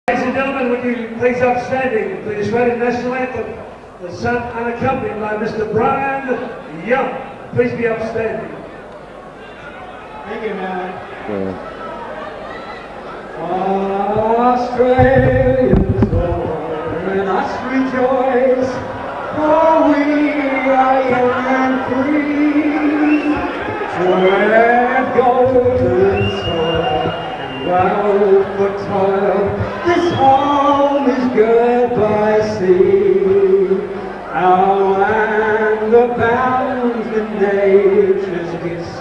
Ladies and gentlemen, would you please upstanding for the Australian National Anthem, the son unaccompanied by Mr. Brian Young. Please be upstanding. Thank you, man. Australians born, and us rejoice, for we are young and free. Sweat golden soil and wealth for toil. This home is good by sea. Our land abounds in nature's gifts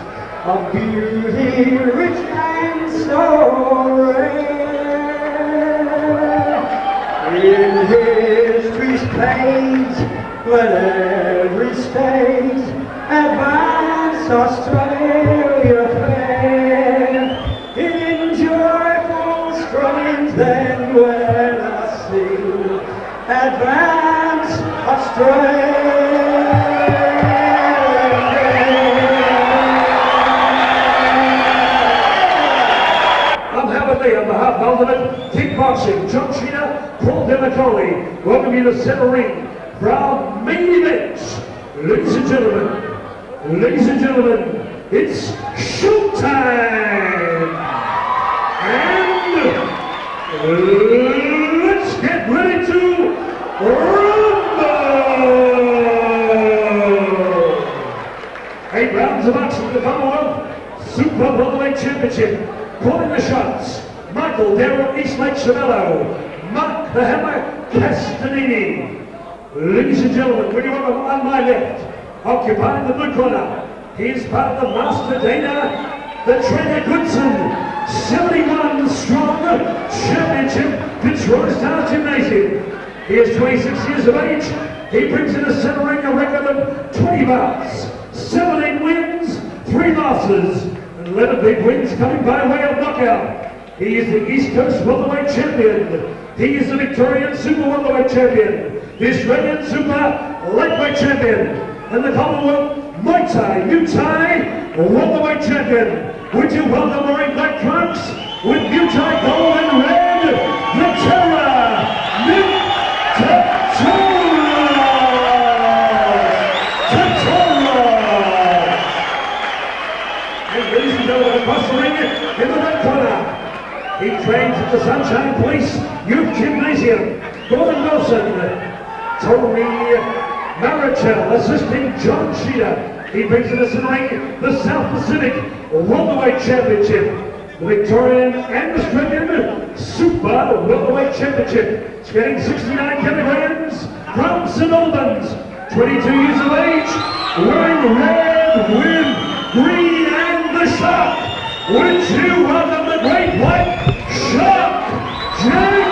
of beauty, rich and so rare. In history's page, let every state advance Australia fair. In joyful strains then let us sing, advance Australia. On behalf of Ultimate Kickboxing, John Sheena, Paul Demacoli, welcome you to center ring for our main event. Ladies and gentlemen, it's showtime! And let's get ready to rumble! 8 rounds of action for the Commonwealth Super Welterweight Championship. Calling the shots, Michael Darrell Eastlake Chavello, Mark the Hammer Castanini. Ladies and gentlemen, when you are on my left, occupying the blue corner, he is part of the Master Dana, the Trainer Goodson, 71 strong championship Tetoros Gymnasium. He is 26 years of age. He brings in the center ring a record of 20 bouts, 17 wins, 3 losses. 11 big wins coming by way of knockout. He is the East Coast Welterweight Champion. He is the Victorian Super Welterweight Champion, the Australian Super Lightweight Champion, and the Commonwealth Muay Thai Welterweight Champion. Would you welcome wearing black trunks with Muay Thai gold and red, the Terror, across the ring in the red corner. He trains at the Sunshine Police Youth Gymnasium. Gordon Wilson, Tony Marichel assisting John Sheena. He brings in the ring the South Pacific Welterweight Championship, the Victorian and Australian Super Welterweight Championship. It's getting 69 kilograms from St Albans, 22 years of age, wearing red with green and the Shark. Would you welcome the great white Shark, Jenk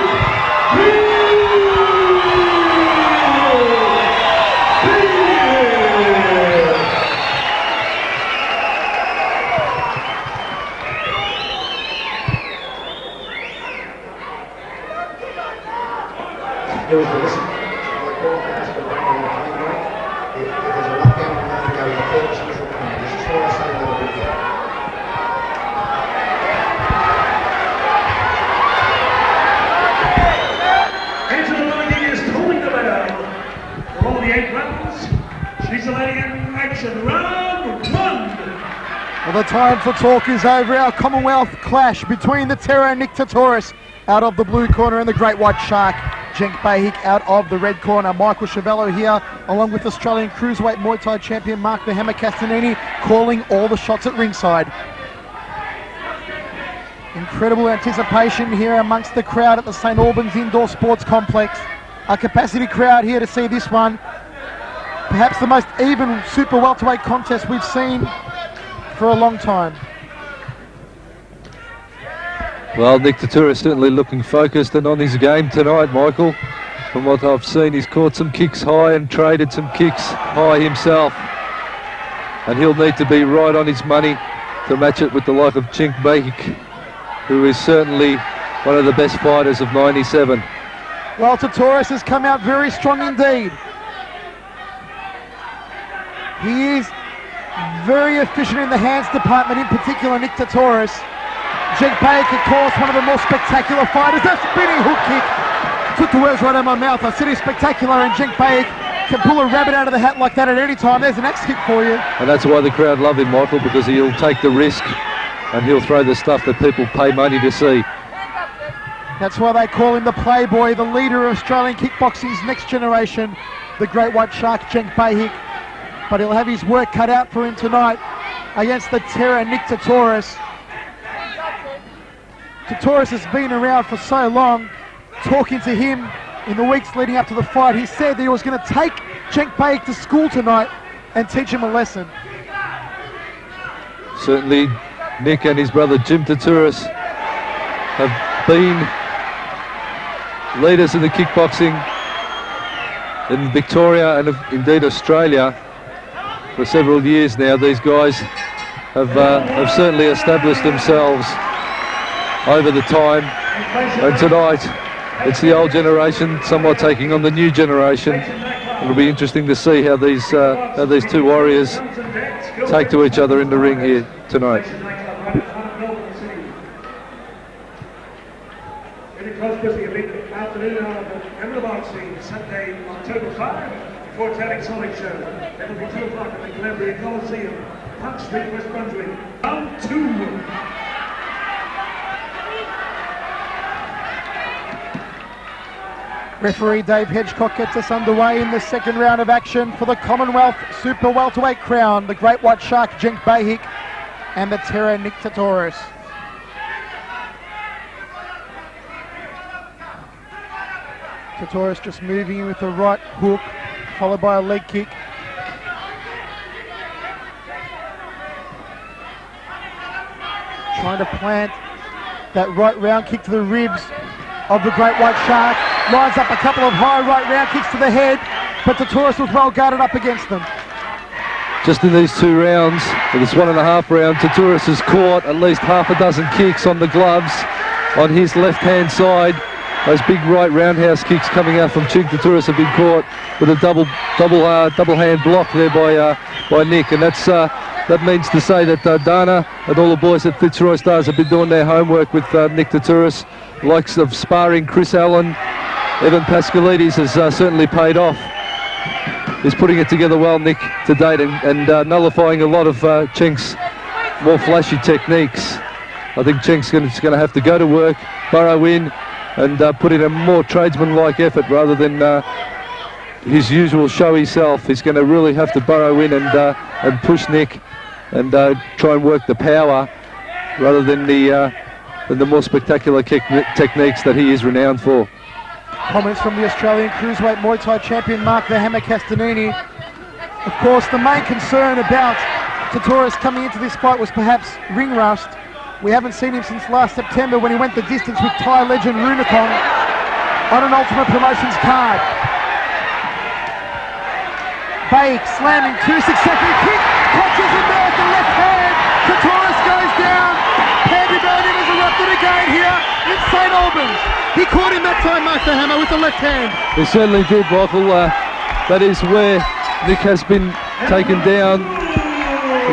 Well, the time for talk is over. Our Commonwealth clash between the Terror and Nick Tetoros out of the blue corner and the Great White Shark, Jenk Behic, out of the red corner. Michael Chavello here, along with Australian Cruiserweight Muay Thai champion Mark the Hammer Castanini, calling all the shots at ringside. Incredible anticipation here amongst the crowd at the St Albans Indoor Sports Complex. A capacity crowd here to see this one. Perhaps the most even super welterweight contest we've seen for a long time. Well, Nick Tetoros certainly looking focused and on his game tonight, Michael. From what I've seen, he's caught some kicks high and traded some kicks high himself. And he'll need to be right on his money to match it with the like of Jenk Behic, who is certainly one of the best fighters of '97. Well, Tetoros has come out very strong indeed. He is very efficient in the hands department, in particular Nick Tetoros. Jenk Behic, of course, one of the more spectacular fighters. That spinning hook kick took the words right out of my mouth. I said he's spectacular, and Jenk Behic can pull a rabbit out of the hat like that at any time. There's an axe kick for you. And that's why the crowd love him, Michael, because he'll take the risk and he'll throw the stuff that people pay money to see. That's why they call him the Playboy, the leader of Australian kickboxing's next generation, the Great White Shark, Jenk Behic. But he'll have his work cut out for him tonight against the terror, Nick Tetoros. Tetoros has been around for so long. Talking to him in the weeks leading up to the fight, he said that he was going to take Jenk Behic to school tonight and teach him a lesson. Certainly, Nick and his brother Jim Tetoros have been leaders in the kickboxing in Victoria and indeed Australia for several years now. These guys have certainly established themselves over the time, and tonight it's the old generation somewhat taking on the new generation. It'll be interesting to see how these two warriors take to each other in the ring here tonight. Afternoon of boxing, Sunday, October 5, before Teddy's Sonic Show. It'll be 2 o'clock at the Glenbury Coliseum, Park Street, West Brunswick. Round 2. Referee Dave Hedgecock gets us underway in the second round of action for the Commonwealth Super Welterweight crown. The Great White Shark, Jenk Behic, and the Terror, Nick Tetoros. Tetoros just moving in with a right hook, followed by a leg kick. Trying to plant that right round kick to the ribs of the Great White Shark. Lines up a couple of high right round kicks to the head, but Tetoros was well guarded up against them. Just in these 2 rounds, for this 1.5 round, Tetoros has caught at least half a dozen kicks on the gloves on his left-hand side. Those big right roundhouse kicks coming out from Jenk Tetoros have been caught with a double hand block there by Nick, and that means to say that Dana and all the boys at Fitzroy Stars have been doing their homework with Nick Tetoros. Likes of sparring Chris Allen, Evan Pascalides has certainly paid off. He's putting it together well, Nick, to date, and nullifying a lot of Jenk's more flashy techniques. I think Jenk's going to have to go to work, burrow in, and put in a more tradesman-like effort rather than his usual showy self. He's going to really have to burrow in and push Nick and try and work the power rather than the more spectacular techniques that he is renowned for. Comments from the Australian Cruiserweight Muay Thai champion Mark the Hammer Castanini. Of course, the main concern about Tetoros coming into this fight was perhaps ring rust. We haven't seen him since last September when he went the distance with Thai legend Runicon on an Ultimate Promotions card. Behic slamming 2 successive kick, punches him there with the left hand. Tetoros goes down. Pandemonium has erupted again here in St Albans. He caught him that time, Mark the Hammer, with the left hand. He certainly did, Michael. That is where Nick has been taken down.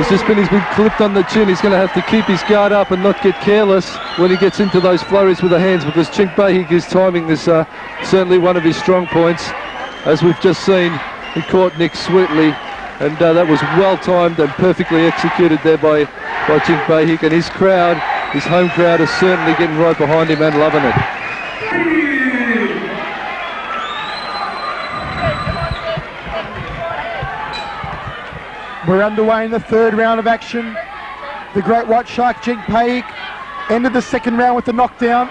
He's been clipped on the chin. He's going to have to keep his guard up and not get careless when he gets into those flurries with the hands, because Jenk Behic, his timing is certainly one of his strong points. As we've just seen, he caught Nick sweetly, and that was well timed and perfectly executed there by Jenk Behic, and his crowd, his home crowd, is certainly getting right behind him and loving it. We're underway in the third round of action. The Great White Shark, Jenk Behic, ended the second round with the knockdown.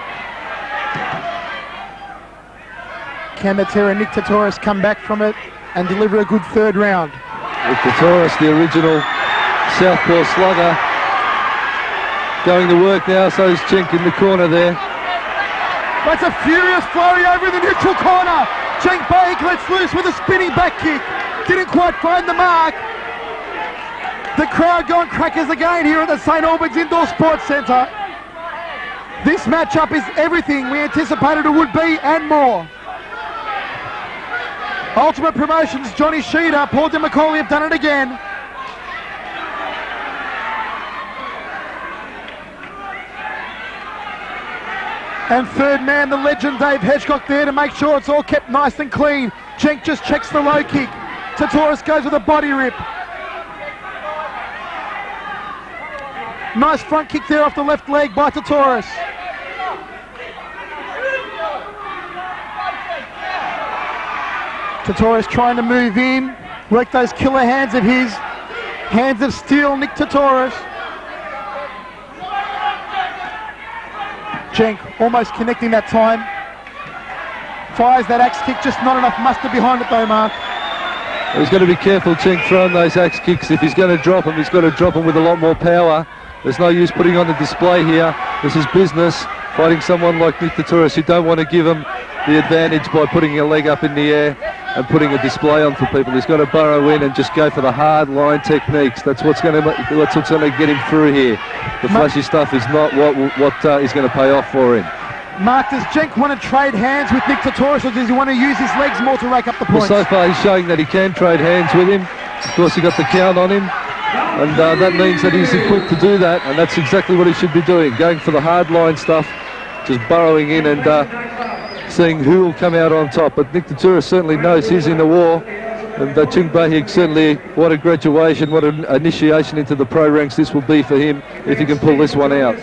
Can the Terror Nick Tetoros come back from it and deliver a good third round? With Tetoros, the original southpaw slugger, going to work now, so is Jenk in the corner there. That's a furious flurry over in the neutral corner. Jenk Behic lets loose with a spinning back kick. Didn't quite find the mark. The crowd going crackers again here at the St Albans Indoor Sports Centre. This matchup is everything we anticipated it would be and more. Ultimate Promotions, Johnny Sheeder, Paul DeMacaulay have done it again. And third man, the legend Dave Hedgecock there to make sure it's all kept nice and clean. Jenk just checks the low kick. Tetoros goes with a body rip. Nice front kick there off the left leg by Tetoros. Tetoros trying to move in, work those killer hands of his. Hands of steel, Nick Tetoros. Jenk almost connecting that time. Fires that axe kick, just not enough muster behind it though, Mark. He's got to be careful, Jenk, throwing those axe kicks. If he's going to drop them, he's got to drop them with a lot more power. There's no use putting on the display here. This is business. Fighting someone like Nick Tetoros, you don't want to give him the advantage by putting a leg up in the air and putting a display on for people. He's got to burrow in and just go for the hard line techniques. That's what's going to get him through here. The flashy stuff is not what is going to pay off for him. Mark, does Jenk want to trade hands with Nick Tetoros, or does he want to use his legs more to rake up the points? Well, so far he's showing that he can trade hands with him. Of course, he got the count on him. And that means that he's equipped to do that, and that's exactly what he should be doing, going for the hard line stuff, just burrowing in and seeing who will come out on top. But Nick Tetoros certainly knows he's in the war, and Jenk Behic certainly, what a graduation, what an initiation into the pro ranks this will be for him if he can pull this one out.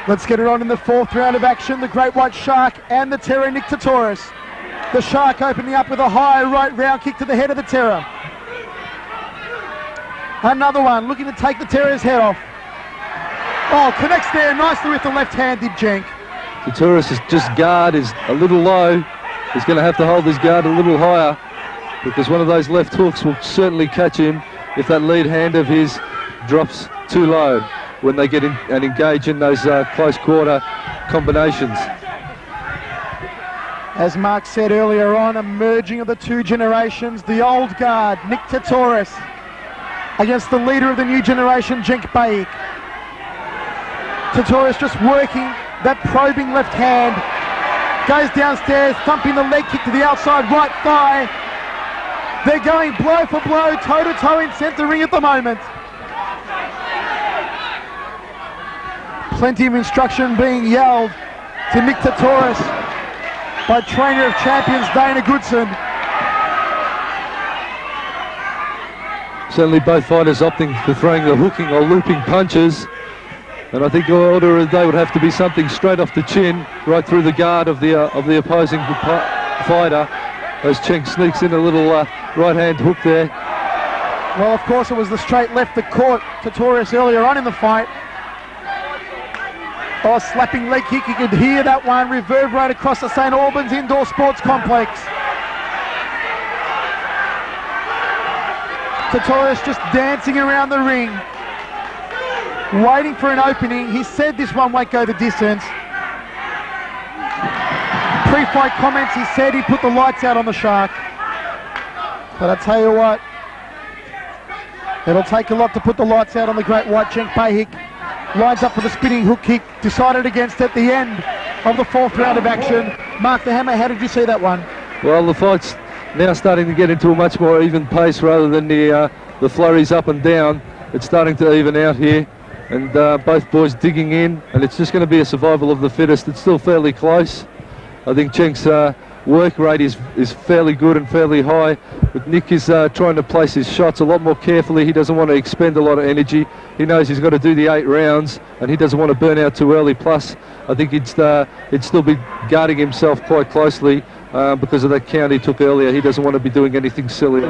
Let's get it on in the fourth round of action. The Great White Shark and the Terror, Nick Tetoros. The Shark opening up with a high right round kick to the head of the Terror. Another one looking to take the Terror's head off. Oh, connects there nicely with the left-handed Jenk. Tetoros' guard is a little low. He's going to have to hold his guard a little higher, because one of those left hooks will certainly catch him if that lead hand of his drops too low when they get in and engage in those close quarter combinations. As Mark said earlier on, a merging of the two generations, the old guard, Nick Tetoros, against the leader of the new generation, Jenk Behic. Tetoros just working that probing left hand, goes downstairs, thumping the leg kick to the outside right thigh. They're going blow for blow, toe-to-toe in centre ring at the moment. Plenty of instruction being yelled to Nick Tetoros by trainer of champions Dana Goodson. Certainly both fighters opting for throwing the hooking or looping punches, and I think the order of the day would have to be something straight off the chin, right through the guard of the opposing fighter, as Jenk sneaks in a little right hand hook there. Well, of course it was the straight left that caught Tetoros earlier on in the fight. Oh, slapping leg kick, you could hear that one reverberate across the St. Albans Indoor Sports Complex. Tetoros just dancing around the ring, waiting for an opening. He said this one won't go the distance. Pre-fight comments, he said he put the lights out on the Shark. But I tell you what, it'll take a lot to put the lights out on the Great White. Jenk Behic lines up for the spinning hook kick, decided against at the end of the fourth round of action. Mark the Hammer, how did you see that one? Well, the fight's now starting to get into a much more even pace rather than the flurries up and down. It's starting to even out here, and both boys digging in, and it's just going to be a survival of the fittest. It's still fairly close. I think Jenk's work rate is fairly good and fairly high, but Nick is trying to place his shots a lot more carefully. He doesn't want to expend a lot of energy. He knows he's got to do the 8 rounds, and he doesn't want to burn out too early. Plus, I think he'd still be guarding himself quite closely because of that count he took earlier. He doesn't want to be doing anything silly.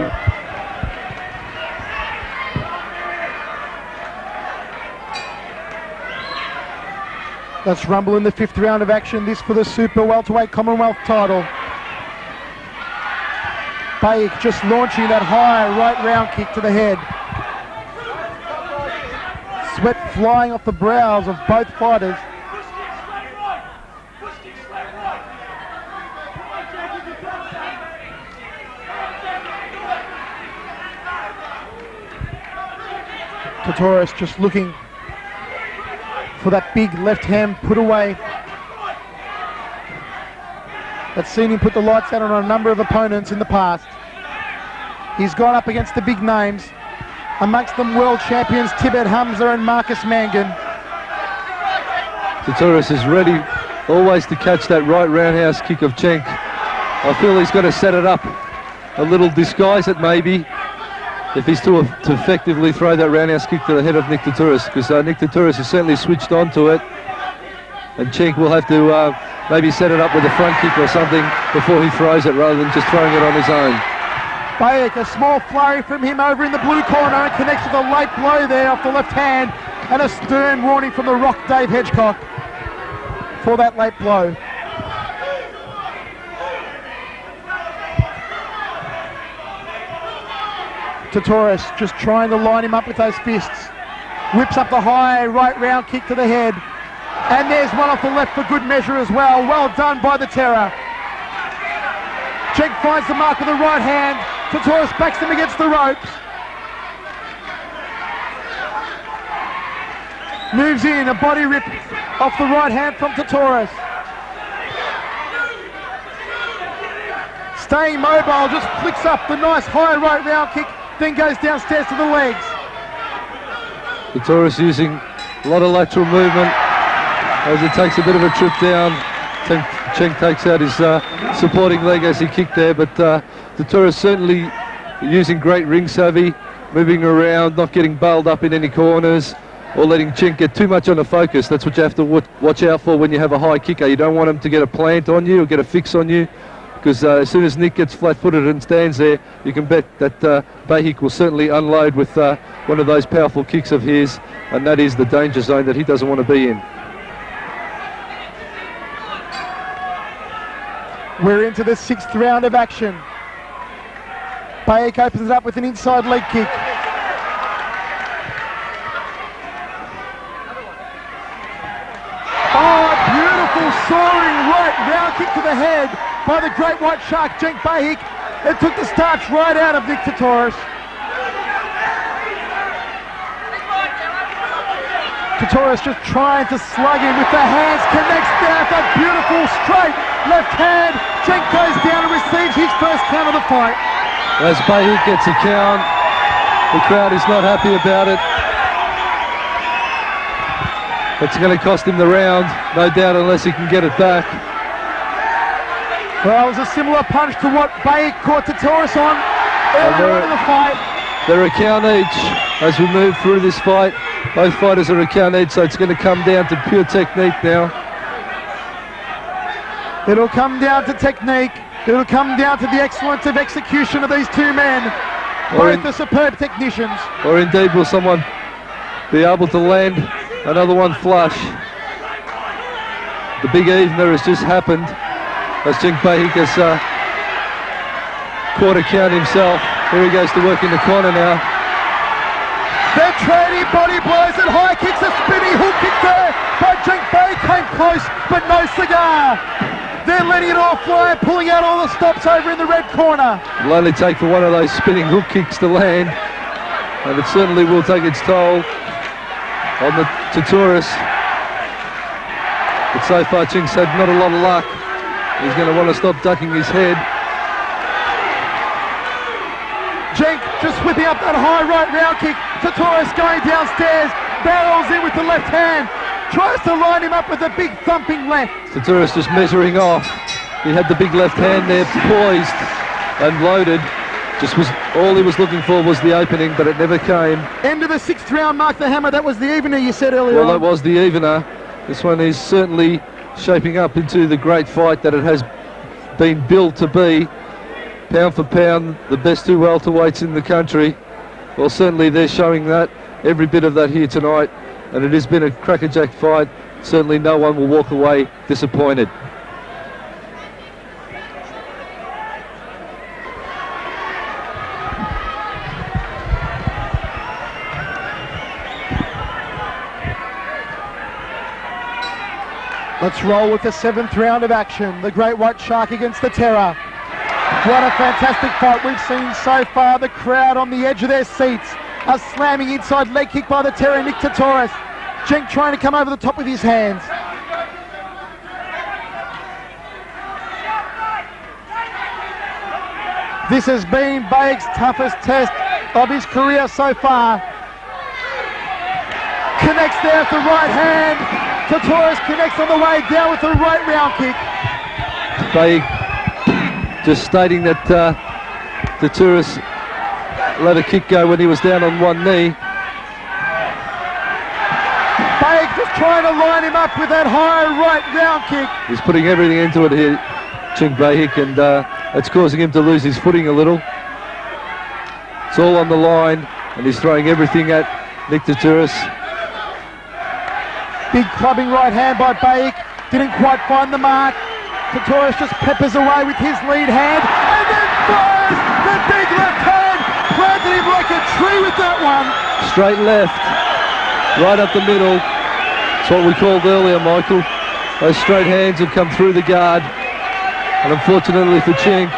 Let's rumble in the 5th round of action. This for the Super Welterweight Commonwealth title. Behic just launching that high right round kick to the head. Sweat flying off the brows of both fighters. Tetoros just looking for that big left hand put away. That's seen him put the lights out on a number of opponents in the past. He's gone up against the big names. Amongst them world champions Tibet Hamza and Marcus Mangan. Tetoros is ready always to catch that right roundhouse kick of Jenk. I feel he's going to set it up a little, disguise it maybe, if he's to effectively throw that roundhouse kick to the head of Nick Tetoros, because Nick Tetoros has certainly switched on to it, and Jenk will have to maybe set it up with a front kick or something before he throws it, rather than just throwing it on his own. Behic, a small flurry from him over in the blue corner, and connects with a late blow there off the left hand, and a stern warning from the Rock Dave Hedgecock for that late blow. Tetoros just trying to line him up with those fists. Whips up the high right round kick to the head. And there's one off the left for good measure as well. Well done by the Terror. Jenk finds the mark with the right hand. Tetoros backs him against the ropes. Moves in, a body rip off the right hand from Tetoros. Staying mobile, just flicks up the nice high right round kick, then goes downstairs to the legs. Tetoros using a lot of lateral movement as he takes a bit of a trip down. Jenk takes out his supporting leg as he kicked there, but Tetoros certainly using great ring savvy, moving around, not getting bailed up in any corners or letting Jenk get too much on the focus. That's what you have to watch out for when you have a high kicker. You don't want him to get a plant on you or get a fix on you, because as soon as Nick gets flat-footed and stands there, you can bet that Behic will certainly unload with one of those powerful kicks of his, and that is the danger zone that he doesn't want to be in. We're into the 6th round of action. Behic opens it up with an inside leg kick. Oh, beautiful soaring right round kick to the head by the great white shark, Jenk Behic. It took the starch right out of Nick Tetoros. Tetoros just trying to slug him with the hands, connects there with a beautiful straight left hand. Jenk goes down and receives his first count of the fight. As Behic gets a count, the crowd is not happy about it. It's going to cost him the round, no doubt, unless he can get it back. Well, it was a similar punch to what Behic caught Tetoros on earlier in the fight. They're a count each as we move through this fight. Both fighters are a count each, so it's going to come down to pure technique now. It'll come down to technique. It'll come down to the excellence of execution of these two men. Both are superb technicians. Or indeed will someone be able to land another one flush. The big evener has just happened as Jenk Behic has caught a count himself. Here he goes to work in the corner now. They're trading body blows and high kicks, a spinning hook kick there by Jenk Behic, came close but no cigar. They're letting it all fly, pulling out all the stops over in the red corner. It'll only take for one of those spinning hook kicks to land, and it certainly will take its toll on the Tetoros. But so far Jenk's had not a lot of luck. He's going to want to stop ducking his head. Jenk just whipping up that high right round kick. Tetoros going downstairs, barrels in with the left hand, tries to line him up with a big thumping left. Tetoros just measuring off. He had the big left hand there poised and loaded. Just was all he was looking for was the opening, but it never came. End of the 6th round, Mark the Hammer. That was the evener you said earlier Well, on. that was the evener. This one is certainly shaping up into the great fight that it has been billed to be. Pound for pound, the best two welterweights in the country. Well, certainly they're showing that, every bit of that here tonight, and it has been a crackerjack fight. Certainly no one will walk away disappointed. Let's roll with the 7th round of action. The Great White Shark against the Terror. What a fantastic fight we've seen so far. The crowd on the edge of their seats. A slamming inside leg kick by the Terror, Nick Tetoros. Jenk trying to come over the top with his hands. This has been Behic's toughest test of his career so far. Connects there with the right hand. Tetoros connects on the way down with the right round kick. Behic just stating that Tetoros let a kick go when he was down on one knee. Behic just trying to line him up with that high right round kick. He's putting everything into it here, Jenk Behic, and it's causing him to lose his footing a little. It's all on the line, and he's throwing everything at Nick Tetoros. Big clubbing right hand by Behic. Didn't quite find the mark. Tetoros just peppers away with his lead hand and then fires the big left hand. Planted him like a tree with that one. Straight left, right up the middle. It's what we called earlier, Michael. Those straight hands have come through the guard. And unfortunately for Jenk,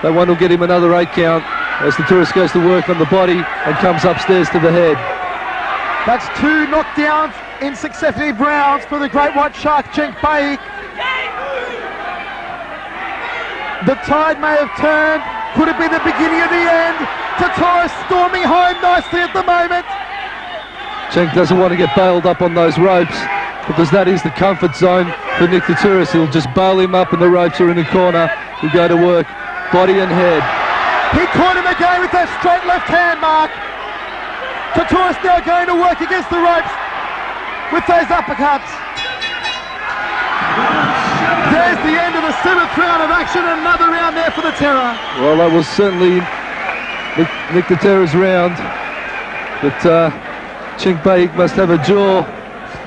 that one will get him another 8 count as Tetoros goes to work on the body and comes upstairs to the head. That's 2 knockdowns in successive rounds for the great white shark, Jenk Behic. The tide may have turned. Could it be the beginning of the end? Tetoros storming home nicely at the moment. Jenk doesn't want to get bailed up on those ropes because that is the comfort zone for Nick Tetoros. He'll just bail him up and the ropes are in the corner. He'll go to work, body and head. He caught him again with that straight left hand, Mark. Tetoros now going to work against the ropes with those uppercuts. There's the end of the 7th round of action. Another round there for the Terror. Well, that was certainly Nick Tetoros' round. But Jenk Behic must have a jaw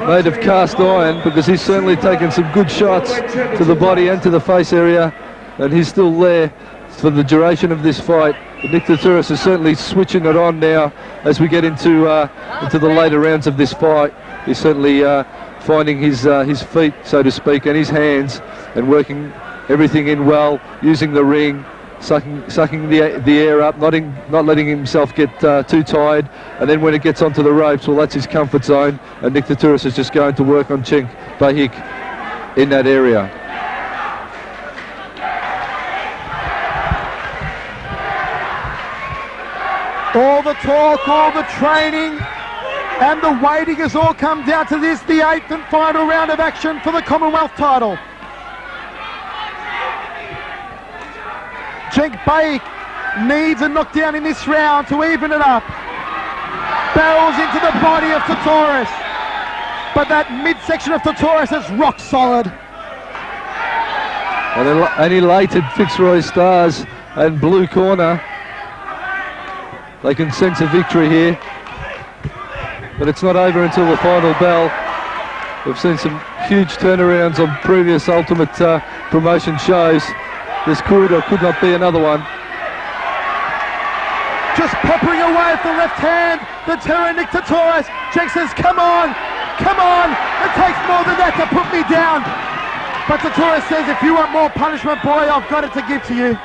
made of cast iron because he's certainly taken some good shots to the body and to the face area, and he's still there for the duration of this fight. But Nick Tetoros is certainly switching it on now as we get into the later rounds of this fight. He's certainly finding his feet, so to speak, and his hands, and working everything in well, using the ring, sucking the air up, not letting himself get too tired, and then when it gets onto the ropes, well, that's his comfort zone, and Nick Tetoros is just going to work on Jenk Behic in that area. All the talk, all the training, and the waiting has all come down to this, the 8th and final round of action for the Commonwealth title. Jenk Behic needs a knockdown in this round to even it up. Barrels into the body of Tetoros, but that midsection of Tetoros is rock solid. An elated Fitzroy Stars and blue corner. They can sense a victory here, but it's not over until the final bell. We've seen some huge turnarounds on previous Ultimate promotion shows. This could or could not be another one. Just peppering away with the left hand, the Terror Nick Tetoros. Jenk says, come on, come on. It takes more than that to put me down. But Tetoros says, if you want more punishment, boy, I've got it to give to you.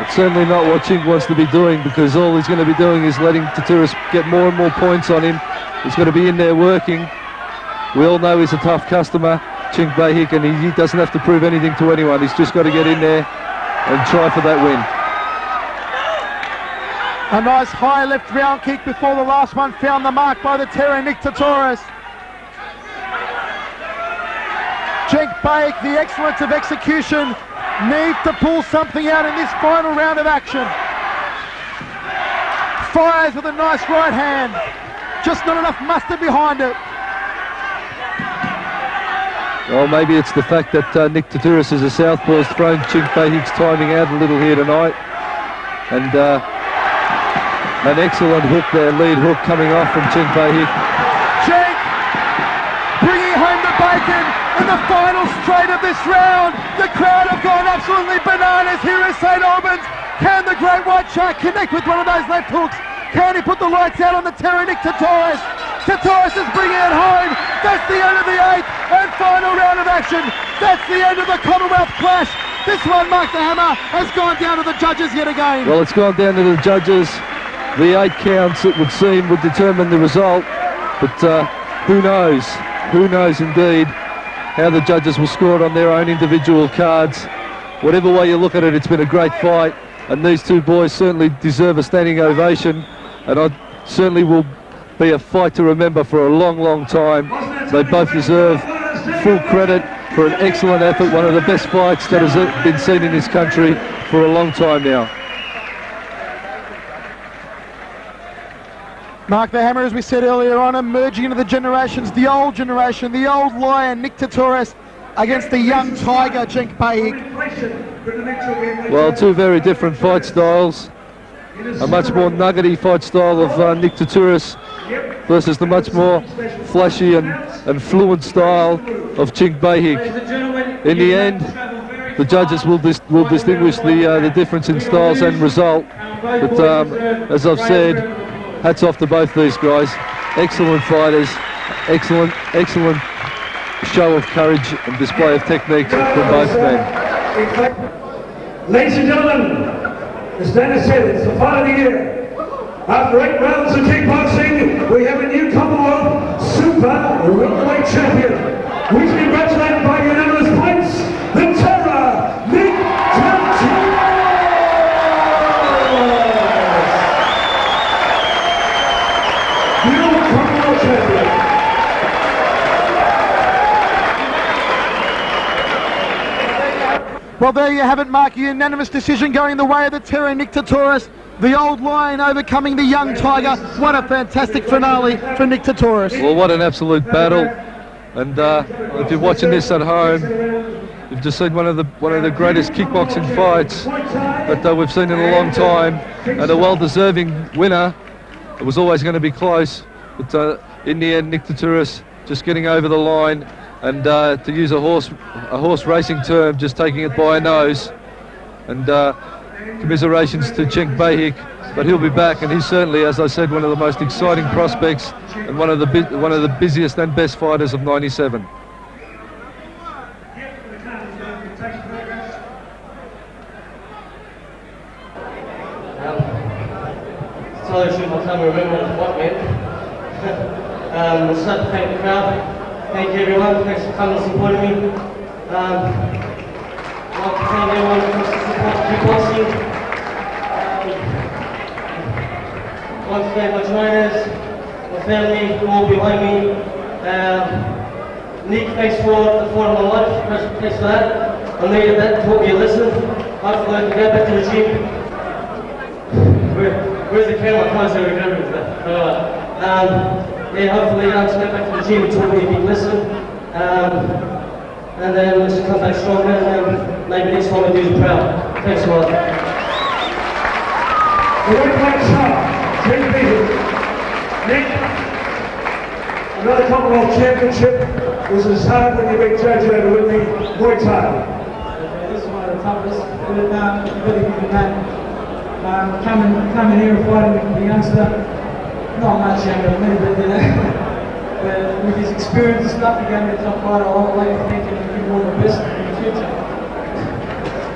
It's certainly not what Jenk wants to be doing, because all he's going to be doing is letting Tetoros get more and more points on him. He's going to be in there working. We all know he's a tough customer, Jenk Behic, and he doesn't have to prove anything to anyone. He's just got to get in there and try for that win. A nice high left round kick before the last one found the mark by the Terror Nick Tetoros. Jenk Behic, the excellence of execution, needs to pull something out in this final round of action. Fires with a nice right hand. Just not enough mustard behind it. Well, maybe it's the fact that Nick Tetoros is a southpaw has thrown Jenk Behic's timing out a little here tonight. And an excellent hook there, lead hook coming off from Jenk Behic. Jenk bringing home the bacon in the final straight of this round. The crowd have gone absolutely bananas here at St. Albans. Can the great white shark connect with one of those left hooks? Can he put the lights out on the Terror Nick Tetoros? Tetoros is bringing it home. That's the end of the 8th and final round of action. That's the end of the Commonwealth clash. This one, Mark the Hammer, has gone down to the judges yet again. Well, it's gone down to the judges. The 8 counts, it would seem, would determine the result. But who knows? Who knows indeed how the judges will score it on their own individual cards. Whatever way you look at it, it's been a great fight. and these two boys certainly deserve a standing ovation, and I certainly will be a fight to remember for a long, long time. They both deserve full credit for an excellent effort, one of the best fights that has been seen in this country for a long time now. Mark the Hammer, as we said earlier on, emerging into the generations, the old generation, the old lion, Nick Tetoros, against the young tiger, Jenk Behic. Well, two very different fight styles. A much more nuggety fight style of Nick Tetoros versus the much more flashy and fluent style of Jenk Behic. In the end, the judges will distinguish the difference in styles and result. But as I've said, hats off to both these guys. Excellent fighters, excellent show of courage and display of technique from both men. Ladies and gentlemen, the standard said it's the fight of the year. After 8 rounds of kickboxing, we have a new Commonwealth Super Welterweight Champion. We congratulate by unanimous points, the Terror, Nick Tetoros! New Commonwealth Champion. Well, there you have it, Mark. A unanimous decision going the way of the Terror, Nick Tetoros. The old lion overcoming the young tiger. What a fantastic finale for Nick Tetoros. Well, what an absolute battle. And if you're watching this at home, you've just seen one of the greatest kickboxing fights that we've seen in a long time, and a well-deserving winner. It was always going to be close, but in the end, Nick Tetoros just getting over the line, and to use a horse racing term, just taking it by a nose. And commiserations to Jenk Behic, but he'll be back, and he's certainly, as I said, one of the most exciting prospects and one of the busiest and best fighters of '97. Tell you my time remember what meant. We'll start to thank the crowd. Thank you everyone, thanks for coming and supporting me. I'd like to thank everyone for support kickboxing. I'd like to thank my trainers, my family, all behind me. Nick, thanks for the fight of my life. Thanks for that. I needed that, taught me a lesson. Hopefully I can go back to the gym. Where's the camera? I can't see where the camera is there. Yeah, hopefully I can go back to the gym and taught me a big lesson. And then let's come back stronger, and maybe next time we do it proud. Thanks a lot. The red flag star, Jenk Behic. Nick, another Commonwealth Championship was as hard when you beat Jojo to win the Muay Thai. This is one of the toughest, but really good man. Coming here and fighting with the youngster, not much younger than me, but but with his experience and stuff, he gave me a top fighter. I would like to thank him and give him all the best in the future.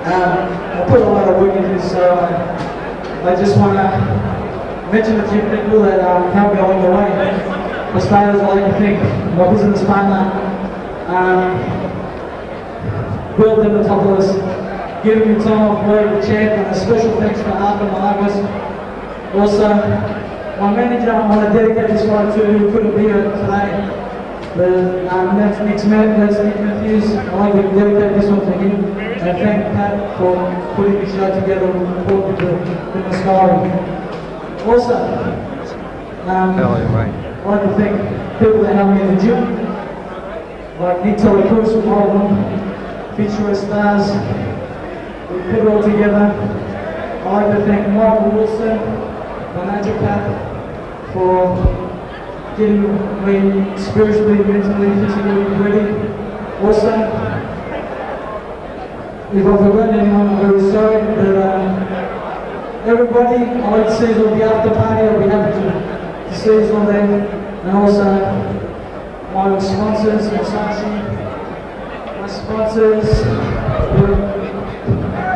I put a lot of work into this, so I just want to mention a few people that helped me along the way. For starters, I'd like to thank my business partner, Will Tetoros, giving me time off work, the champ, and a special thanks to Arthur Malagas. Also, my manager, I want to dedicate this fight to, who couldn't be here today. But that's Nick Matthews. I'd like to dedicate this one to him. And thank Pat for putting this show together and supporting the story. Also, I'd like to thank people that helped me in the gym. Like Nick Tetoros from all of them, Futurist Stars. We put it all together. I'd like to thank Michael Wilson, my naturopath, for getting me spiritually, mentally, physically ready. Also, if I've forgotten anyone, I'm very sorry, but everybody, I'd like to see us on the after party. I'll be happy to see us on there. And also, my sponsors, my sponsors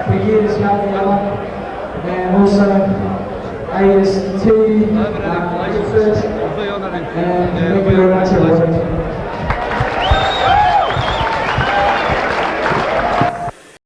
for years helped me out. And also, AST, research, and thank you very much everyone.